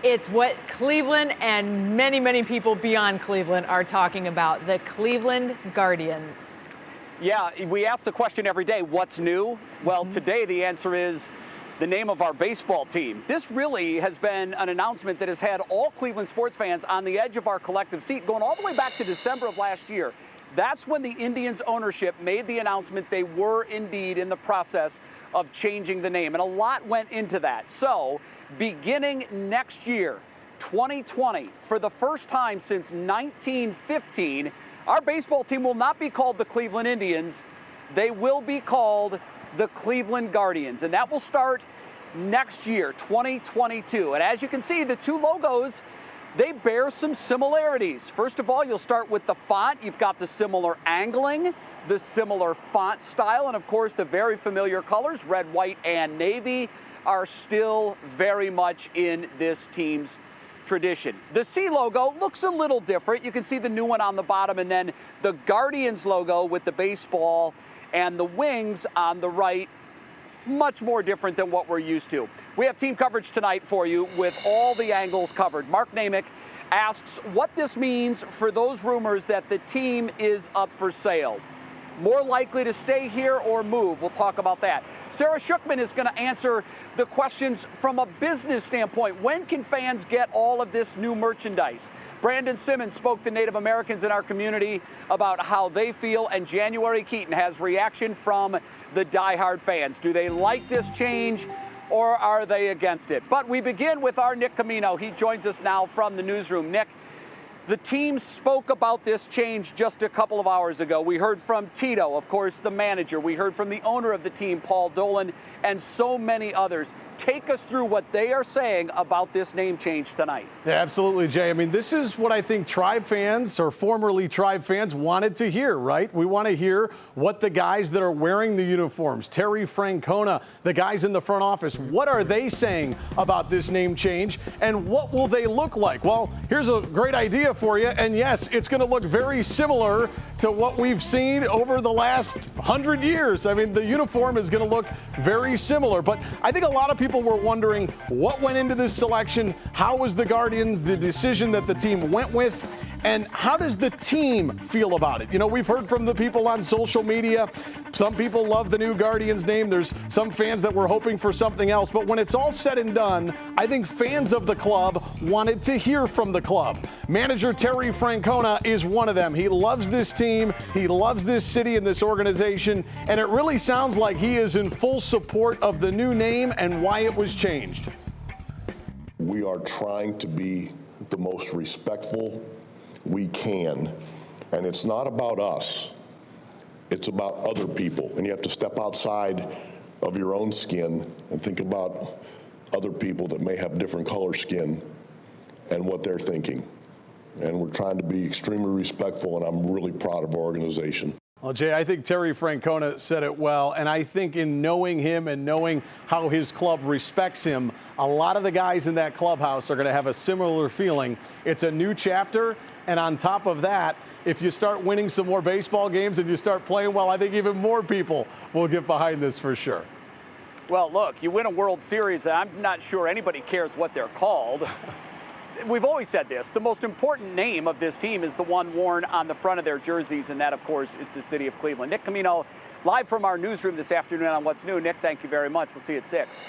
It's what Cleveland and many, many people beyond Cleveland are talking about, the Cleveland Guardians. Yeah, we ask the question every day, what's new? Well, today the answer is the name of our baseball team. This really has been an announcement that has had all Cleveland sports fans on the edge of our collective seat going all the way back to December of last year. That's when the Indians ownership made the announcement they were indeed in the process of changing the name, and a lot went into that. So, beginning next year, 2020, for the first time since 1915, our baseball team will not be called the Cleveland Indians. They will be called the Cleveland Guardians, and that will start next year, 2022. And as you can see, the two logos, they bear some similarities. First of all, you'll start with the font. You've got the similar angling, the similar font style, and of course the very familiar colors, red, white, and navy, are still very much in this team's tradition. The C logo looks a little different. You can see the new one on the bottom, and then the Guardians logo with the baseball and the wings on the right, much more different than what we're used to. We have team coverage tonight for you with all the angles covered. Mark Namick asks what this means for those rumors that the team is up for sale. More likely to stay here or move? We'll talk about that. Sarah Schuckman is going to answer the questions from a business standpoint. When can fans get all of this new merchandise? Brandon Simmons spoke to Native Americans in our community about how they feel, and January Keaton has reaction from the diehard fans. Do they like this change, or are they against it? But we begin with our Nick Camino. He joins us now from the newsroom. Nick, the team spoke about this change just a couple of hours ago. We heard from Tito, of course, the manager. We heard from the owner of the team, Paul Dolan, and so many others. Take us through what they are saying about this name change tonight. Yeah, absolutely, Jay. I mean, this is what I think Tribe fans, or formerly Tribe fans, wanted to hear, right? We want to hear what the guys that are wearing the uniforms, Terry Francona, the guys in the front office, what are they saying about this name change, and what will they look like? Well, here's a great idea for you, and yes, it's going to look very similar to what we've seen over the last 100 years. I mean, the uniform is going to look very similar, but I think a lot of people were wondering what went into this selection, how was the Guardians, the decision that the team went with, and how does the team feel about it? You know, we've heard from the people on social media. Some people love the new Guardians name. There's some fans that were hoping for something else. But when it's all said and done, I think fans of the club wanted to hear from the club. Manager Terry Francona is one of them. He loves this team. He loves this city and this organization. And it really sounds like he is in full support of the new name and why it was changed. We are trying to be the most respectful we can, and it's not about us, it's about other people, and you have to step outside of your own skin and think about other people that may have different color skin and what they're thinking. And we're trying to be extremely respectful, and I'm really proud of our organization. Well, Jay, I think Terry Francona said it well, and I think in knowing him and knowing how his club respects him, a lot of the guys in that clubhouse are going to have a similar feeling. It's a new chapter, and on top of that, if you start winning some more baseball games and you start playing well, I think even more people will get behind this for sure. Well, look, you win a World Series, and I'm not sure anybody cares what they're called. We've always said this. The most important name of this team is the one worn on the front of their jerseys, and that, of course, is the city of Cleveland. Nick Camino, live from our newsroom this afternoon on What's New. Nick, thank you very much. We'll see you at 6.